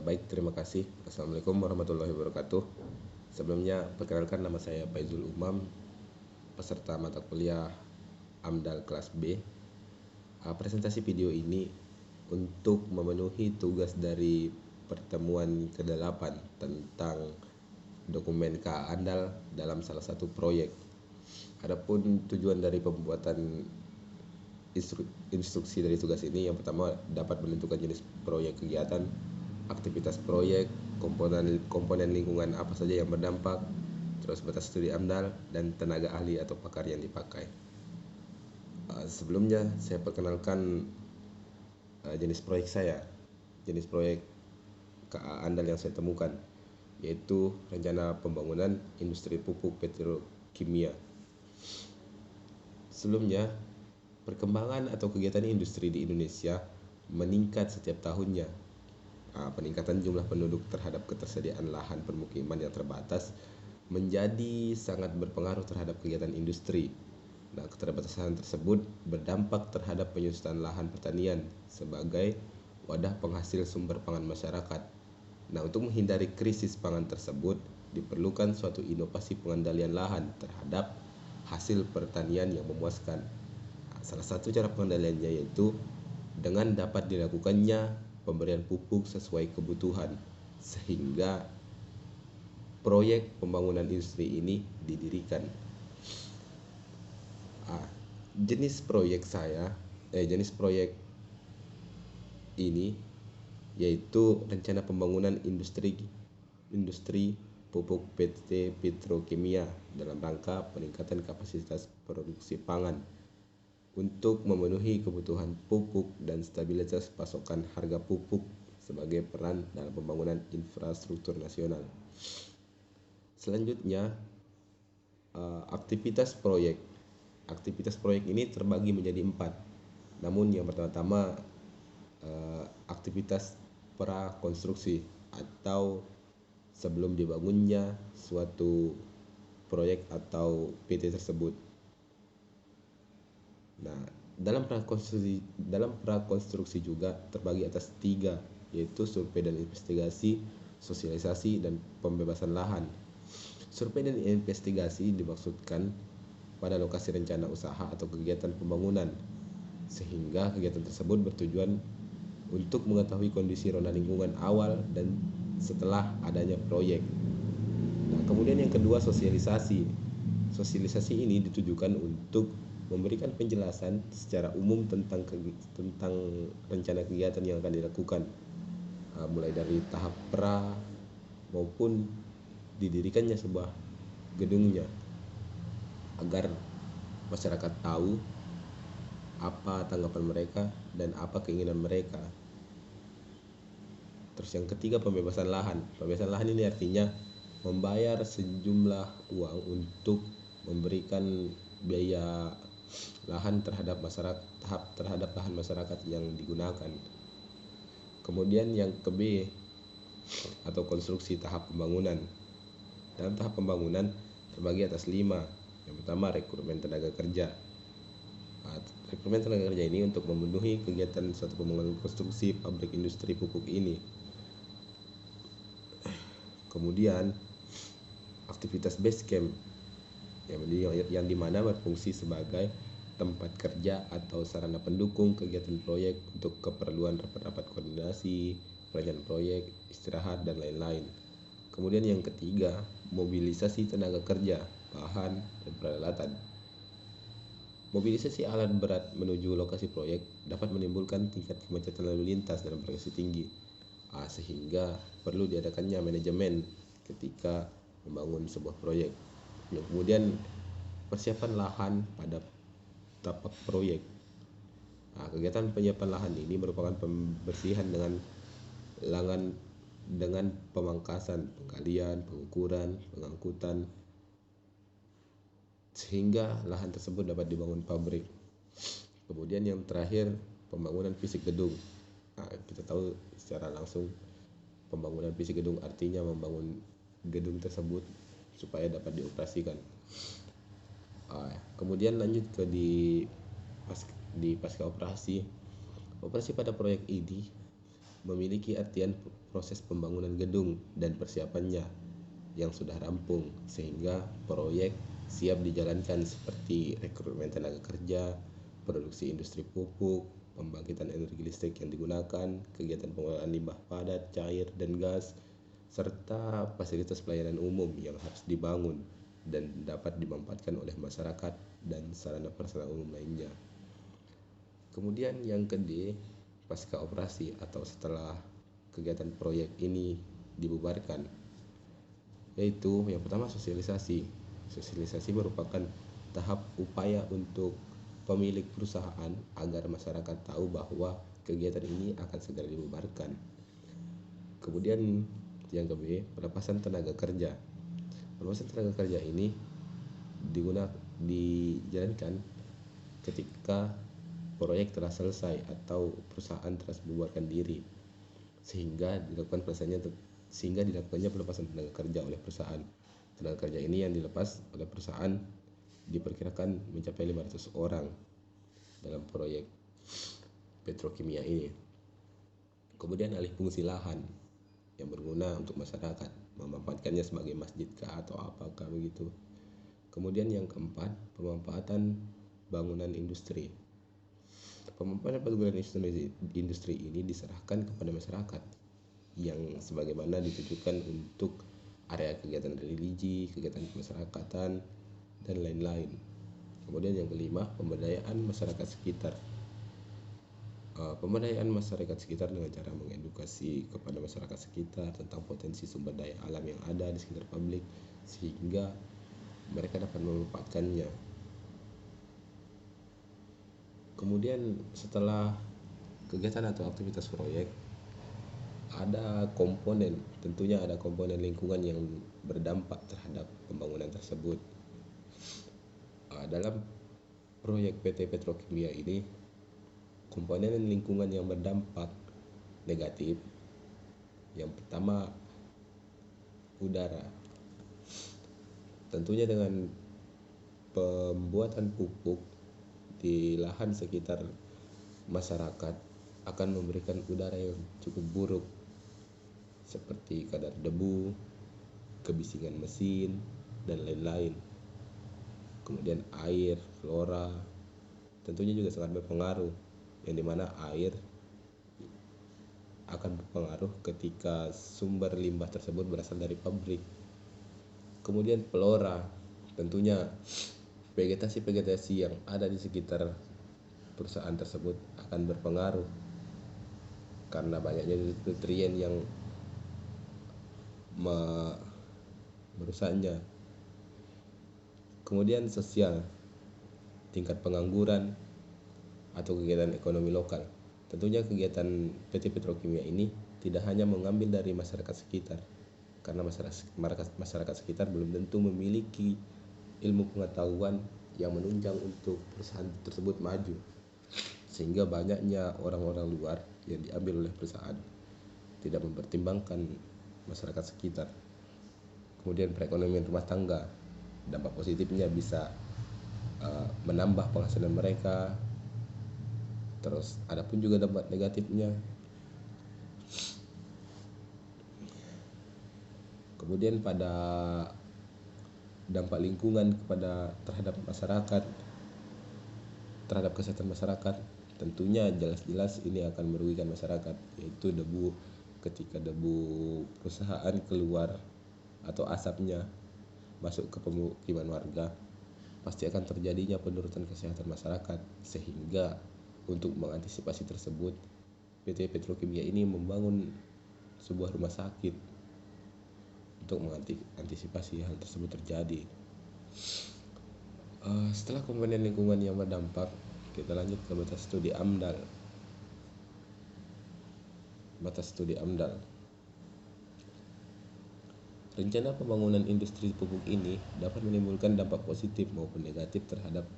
Baik, terima kasih. Assalamualaikum warahmatullahi wabarakatuh. Sebelumnya, perkenalkan nama saya Faizul Umam, peserta mata kuliah AMDAL kelas B. Presentasi video ini untuk memenuhi tugas dari pertemuan ke-8 tentang dokumen KA AMDAL dalam salah satu proyek. Adapun tujuan dari pembuatan instruksi dari tugas ini, yang pertama dapat menentukan jenis proyek kegiatan, aktivitas proyek, komponen lingkungan apa saja yang berdampak, terus batas studi AMDAL, dan tenaga ahli atau pakar yang dipakai. Sebelumnya saya perkenalkan jenis proyek saya. Jenis proyek KA AMDAL yang saya temukan yaitu rencana pembangunan industri pupuk petrokimia. Sebelumnya, perkembangan atau kegiatan industri di Indonesia meningkat setiap tahunnya. Peningkatan jumlah penduduk terhadap ketersediaan lahan permukiman yang terbatas menjadi sangat berpengaruh terhadap kegiatan industri. Keterbatasan tersebut berdampak terhadap penyusutan lahan pertanian sebagai wadah penghasil sumber pangan masyarakat. Untuk menghindari krisis pangan tersebut, diperlukan suatu inovasi pengendalian lahan terhadap hasil pertanian yang memuaskan. Salah satu cara pengendaliannya yaitu dengan dapat dilakukannya pemberian pupuk sesuai kebutuhan, sehingga proyek pembangunan industri ini didirikan. Jenis proyek ini yaitu rencana pembangunan industri pupuk PT Petrokimia dalam rangka peningkatan kapasitas produksi pangan untuk memenuhi kebutuhan pupuk dan stabilitas pasokan harga pupuk sebagai peran dalam pembangunan infrastruktur nasional. Selanjutnya, aktivitas proyek. Aktivitas proyek ini terbagi menjadi 4. Namun yang pertama-tama aktivitas prakonstruksi atau sebelum dibangunnya suatu proyek atau PT tersebut. Dalam prakonstruksi juga terbagi atas 3, yaitu survei dan investigasi, sosialisasi, dan pembebasan lahan. Survei dan investigasi dimaksudkan pada lokasi rencana usaha atau kegiatan pembangunan, sehingga kegiatan tersebut bertujuan untuk mengetahui kondisi ronda lingkungan awal dan setelah adanya proyek. Kemudian yang kedua, sosialisasi. Sosialisasi ini ditujukan untuk memberikan penjelasan secara umum tentang rencana kegiatan yang akan dilakukan, mulai dari tahap pra maupun didirikannya sebuah gedungnya, agar masyarakat tahu apa tanggapan mereka dan apa keinginan mereka. Terus yang ketiga, pembebasan lahan. Pembebasan lahan ini artinya membayar sejumlah uang untuk memberikan biaya lahan terhadap lahan masyarakat yang digunakan. Kemudian yang ke B atau konstruksi tahap pembangunan. Dalam tahap pembangunan terbagi atas 5. Yang pertama, rekrutmen tenaga kerja. Rekrutmen tenaga kerja ini untuk memenuhi kegiatan suatu pembangunan konstruksi pabrik industri pupuk ini. Kemudian aktivitas base camp yang dimana berfungsi sebagai tempat kerja atau sarana pendukung kegiatan proyek untuk keperluan rapat-rapat koordinasi, perencanaan proyek, istirahat, dan lain-lain. Kemudian yang ketiga, mobilisasi tenaga kerja, bahan, dan peralatan. Mobilisasi alat berat menuju lokasi proyek dapat menimbulkan tingkat kemacetan lalu lintas dan frekuensi tinggi, sehingga perlu diadakannya manajemen ketika membangun sebuah proyek. Kemudian persiapan lahan pada tapak proyek. Kegiatan penyiapan lahan ini merupakan pembersihan dengan pemangkasan, penggalian, pengukuran, pengangkutan, sehingga lahan tersebut dapat dibangun pabrik. Kemudian yang terakhir, pembangunan fisik gedung. Kita tahu secara langsung pembangunan fisik gedung artinya membangun gedung tersebut supaya dapat dioperasikan. Kemudian lanjut ke di pasca operasi. Operasi pada proyek ini memiliki artian proses pembangunan gedung dan persiapannya yang sudah rampung sehingga proyek siap dijalankan seperti rekrutmen tenaga kerja, produksi industri pupuk, pembangkitan energi listrik yang digunakan, kegiatan pengelolaan limbah padat, cair, dan gas, serta fasilitas pelayanan umum yang harus dibangun dan dapat dimanfaatkan oleh masyarakat dan sarana prasarana umum lainnya. Kemudian yang kedua, pasca operasi atau setelah kegiatan proyek ini dibubarkan, yaitu yang pertama sosialisasi. Sosialisasi merupakan tahap upaya untuk pemilik perusahaan agar masyarakat tahu bahwa kegiatan ini akan segera dibubarkan. Kemudian yang kedua, pelepasan tenaga kerja. Pelepasan tenaga kerja ini dijalankan ketika proyek telah selesai atau perusahaan telah membubarkan diri, sehingga dilakukannya pelepasan tenaga kerja oleh perusahaan. Tenaga kerja ini yang dilepas oleh perusahaan diperkirakan mencapai 500 orang dalam proyek petrokimia ini. Kemudian alih fungsi lahan yang berguna untuk masyarakat, memanfaatkannya sebagai masjid kah atau apakah begitu. Kemudian yang keempat, pemanfaatan bangunan industri. Pemanfaatan bangunan industri ini diserahkan kepada masyarakat yang sebagaimana ditujukan untuk area kegiatan religi, kegiatan kemasyarakatan, dan lain-lain. Kemudian yang kelima, pemberdayaan masyarakat sekitar. Pemberdayaan masyarakat sekitar dengan cara mengedukasi kepada masyarakat sekitar tentang potensi sumber daya alam yang ada di sekitar publik sehingga mereka dapat memanfaatkannya. Kemudian setelah kegiatan atau aktivitas proyek, tentunya ada komponen lingkungan yang berdampak terhadap pembangunan tersebut. Dalam proyek PT Petrokimia ini, komponen lingkungan yang berdampak negatif yang pertama udara. Tentunya dengan pembuatan pupuk di lahan sekitar masyarakat akan memberikan udara yang cukup buruk seperti kadar debu, kebisingan mesin, dan lain-lain. Kemudian air, flora tentunya juga sangat berpengaruh, yang dimana air akan berpengaruh ketika sumber limbah tersebut berasal dari pabrik. Kemudian flora, tentunya vegetasi-vegetasi yang ada di sekitar perusahaan tersebut akan berpengaruh karena banyaknya nutrien yang merusaknya. Kemudian sosial, tingkat pengangguran atau kegiatan ekonomi lokal. Tentunya kegiatan PT Petrokimia ini tidak hanya mengambil dari masyarakat sekitar, karena masyarakat sekitar belum tentu memiliki ilmu pengetahuan yang menunjang untuk perusahaan tersebut maju, sehingga banyaknya orang-orang luar yang diambil oleh perusahaan tidak mempertimbangkan masyarakat sekitar. Kemudian perekonomian rumah tangga, dampak positifnya bisa menambah penghasilan mereka. Terus ada pun juga dampak negatifnya. Kemudian pada dampak lingkungan terhadap masyarakat, terhadap kesehatan masyarakat, tentunya jelas-jelas ini akan merugikan masyarakat, yaitu debu. Ketika debu perusahaan keluar atau asapnya masuk ke pemukiman warga, pasti akan terjadinya penurunan kesehatan masyarakat, sehingga untuk mengantisipasi tersebut PT Petrokimia ini membangun sebuah rumah sakit untuk mengantisipasi hal tersebut terjadi. Setelah komponen lingkungan yang berdampak, kita lanjut ke batas studi AMDAL. Batas studi AMDAL. Rencana pembangunan industri pupuk ini dapat menimbulkan dampak positif maupun negatif terhadap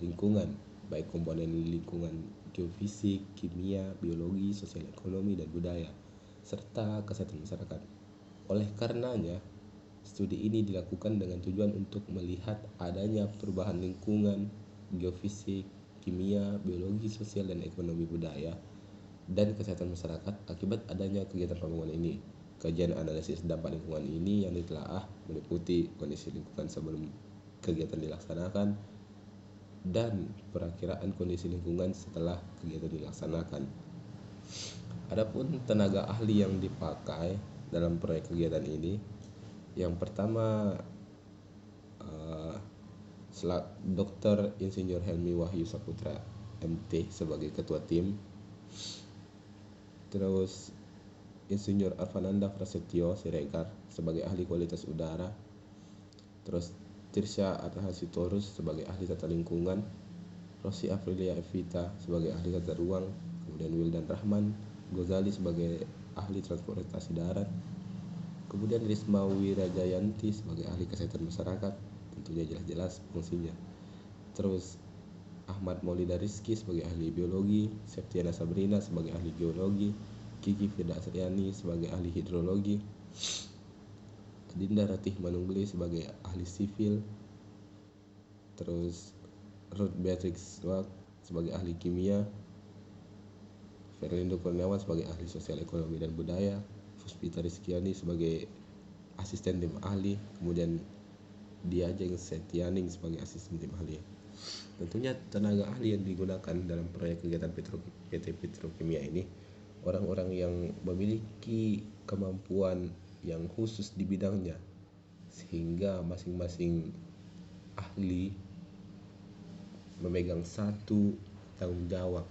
lingkungan, baik komponen lingkungan geofisik, kimia, biologi, sosial ekonomi, dan budaya, serta kesehatan masyarakat. Oleh karenanya, studi ini dilakukan dengan tujuan untuk melihat adanya perubahan lingkungan, geofisik, kimia, biologi, sosial, dan ekonomi budaya dan kesehatan masyarakat akibat adanya kegiatan pembangunan ini. Kajian analisis dampak lingkungan ini yang ditelaah meliputi kondisi lingkungan sebelum kegiatan dilaksanakan dan perakiraan kondisi lingkungan setelah kegiatan dilaksanakan. Adapun tenaga ahli yang dipakai dalam proyek kegiatan ini, yang pertama Dr. Insinyur Helmi Wahyu Saputra MT sebagai ketua tim, terus Insinyur Arfananda Prasetyo Siregar sebagai ahli kualitas udara, terus Tirsya Arhasitorus sebagai ahli tata lingkungan, Rosi Aprilia Evita sebagai ahli tata ruang, kemudian Wildan Rahman Gozali sebagai ahli transportasi darat, kemudian Risma Wirajayanti sebagai ahli kesehatan masyarakat, tentunya jelas-jelas fungsinya, terus Ahmad Maulida Rizky sebagai ahli biologi, Septiana Sabrina sebagai ahli geologi, Kiki Firdasyani sebagai ahli hidrologi, Dinda Ratih Manunggali sebagai ahli sivil, terus Ruth Beatrix Wak sebagai ahli kimia, Ferlindo Kurniawan sebagai ahli sosial ekonomi dan budaya, Puspita Rizkyani sebagai asisten tim ahli, kemudian Diajeng Setianing sebagai asisten tim ahli. Tentunya tenaga ahli yang digunakan dalam proyek kegiatan PT Petrokimia ini orang-orang yang memiliki kemampuan yang khusus di bidangnya, sehingga masing-masing ahli memegang satu tanggung jawab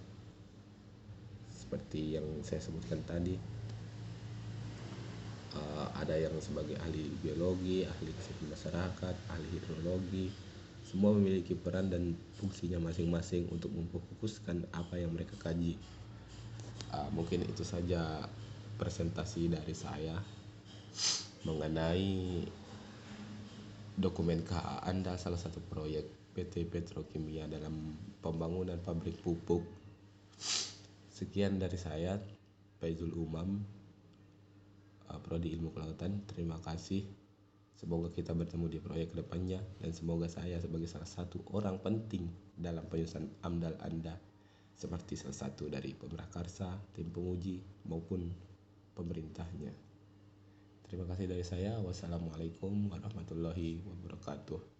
seperti yang saya sebutkan tadi. Ada yang sebagai ahli biologi, ahli kesehatan masyarakat, ahli hidrologi, semua memiliki peran dan fungsinya masing-masing untuk memfokuskan apa yang mereka kaji. Mungkin itu saja presentasi dari saya mengenai dokumen KA Anda, salah satu proyek PT Petrokimia dalam pembangunan pabrik pupuk. Sekian dari saya, Faizul Umam, Prodi Ilmu Kelautan. Terima kasih. Semoga kita bertemu di proyek kedepannya, dan semoga saya sebagai salah satu orang penting dalam penyusunan AMDAL Anda, seperti salah satu dari pemrakarsa, tim penguji, maupun pemerintahnya. Terima kasih dari saya. Wassalamualaikum warahmatullahi wabarakatuh.